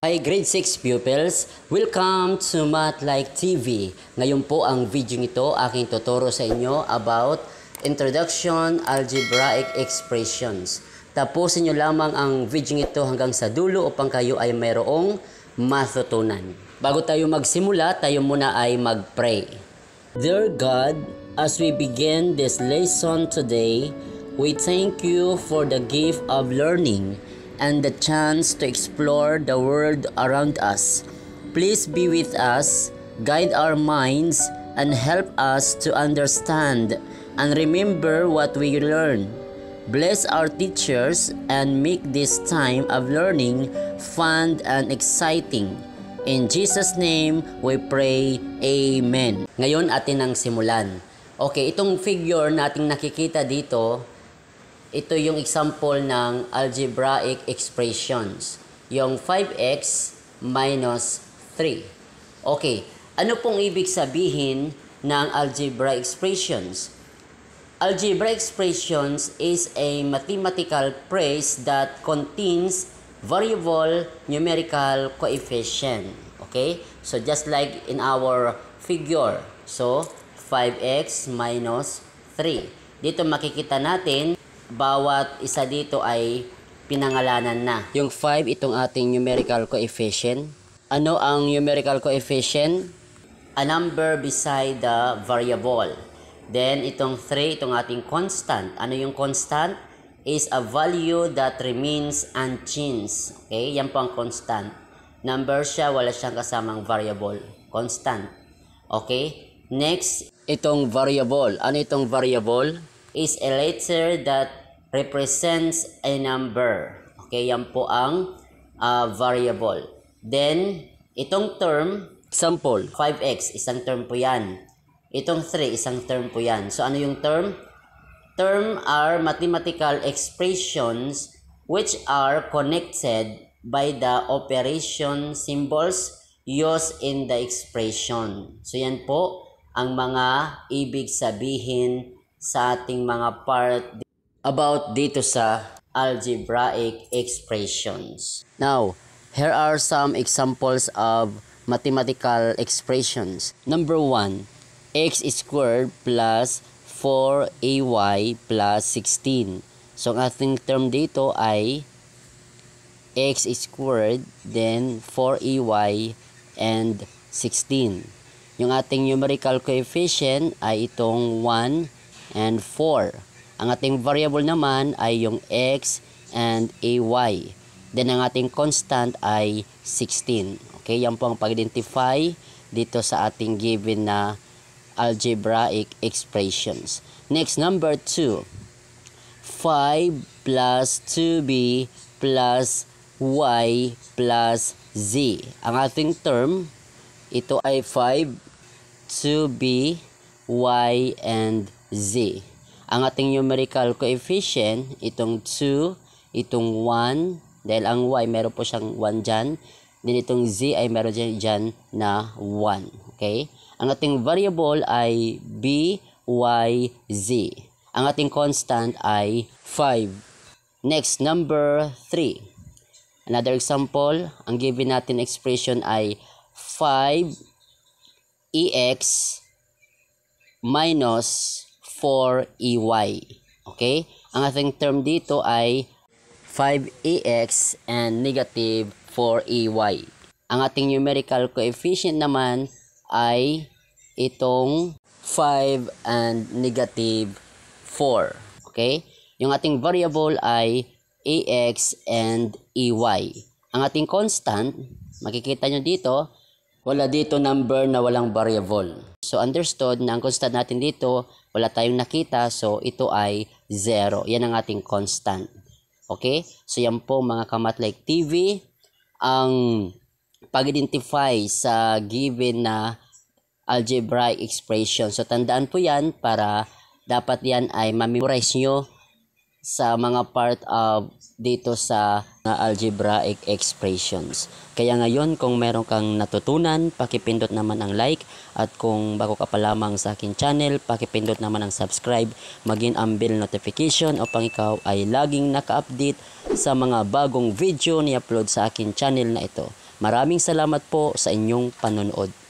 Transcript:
Hi grade 6 pupils, welcome to Math Like TV. Ngayon po ang video ito aking tuturo sa inyo about Introduction Algebraic Expressions. Tapusin nyo lamang ang video ito hanggang sa dulo upang kayo ay mayroong matutunan. Bago tayo magsimula, tayo muna ay mag-pray. Dear God, as we begin this lesson today, we thank you for the gift of learning and the chance to explore the world around us. Please be with us, guide our minds, and help us to understand and remember what we learn. Bless our teachers and make this time of learning fun and exciting. In Jesus' name, we pray, Amen. Ngayon atin ang simulan. Okay, itong figure nating nakikita dito, ito yung example ng algebraic expressions. Yung 5x minus 3. Okay, ano pong ibig sabihin ng algebraic expressions? Algebraic expressions is a mathematical phrase that contains variable numerical coefficient. Okay? So just like in our figure. So 5x minus 3. Dito makikita natin bawat isa dito ay pinangalanan na. Yung 5, itong ating numerical coefficient. Ano ang numerical coefficient? A number beside the variable. Then, itong 3, itong ating constant. Ano yung constant? Is a value that remains unchanged. Okay? Yan po ang constant. Number siya, wala siyang kasamang variable. Constant. Okay? Next, itong variable. Ano itong variable? Is a letter that represents a number. Okay, yan po ang variable. Then, itong term, example, 5x, isang term po yan. Itong 3, isang term po yan. So, ano yung term? Term are mathematical expressions which are connected by the operation symbols used in the expression. So, yan po ang mga ibig sabihin sa ating mga part about dito sa algebraic expressions. Now, here are some examples of mathematical expressions. Number 1, x squared plus 4ay plus 16. So, ang ating term dito ay x squared, then 4ay and 16. Yung ating numerical coefficient ay itong 1 and 4. Ang ating variable naman ay yung x and ay. Then ang ating constant ay 16. Okay, yan po ang pag-identify dito sa ating given na algebraic expressions. Next, number 2. 5 plus 2b plus y plus z. Ang ating term, ito ay 5, 2b, y, and z. Ang ating numerical coefficient, itong 2, itong 1, dahil ang y meron po siyang 1 dyan, then itong z ay meron dyan na 1. Okay? Ang ating variable ay b, y, z. Ang ating constant ay 5. Next, number 3. Another example, ang given natin expression ay 5 ex minus 4ey. Okay? Ang ating term dito ay 5ax and negative 4ay. Ang ating numerical coefficient naman ay itong 5 and negative 4. Okay? Yung ating variable ay ax and ey. Ang ating constant, makikita nyo dito, wala dito number na walang variable. So, understood na ang constant natin dito, wala tayong nakita. So, ito ay 0. Yan ang ating constant. Okay? So, yan po mga ka-Math Like TV. Ang pag-identify sa given na algebraic expression. So, tandaan po yan para dapat yan ay ma-memorize nyo sa mga part of dito sa algebraic expressions. Kaya ngayon, kung meron kang natutunan, pakipindot naman ang like, at kung bago ka pa lamang sa akin channel, pakipindot naman ang subscribe, maging ang bell notification upang ikaw ay laging naka-update sa mga bagong video ni upload sa akin channel na ito. Maraming salamat po sa inyong panonood.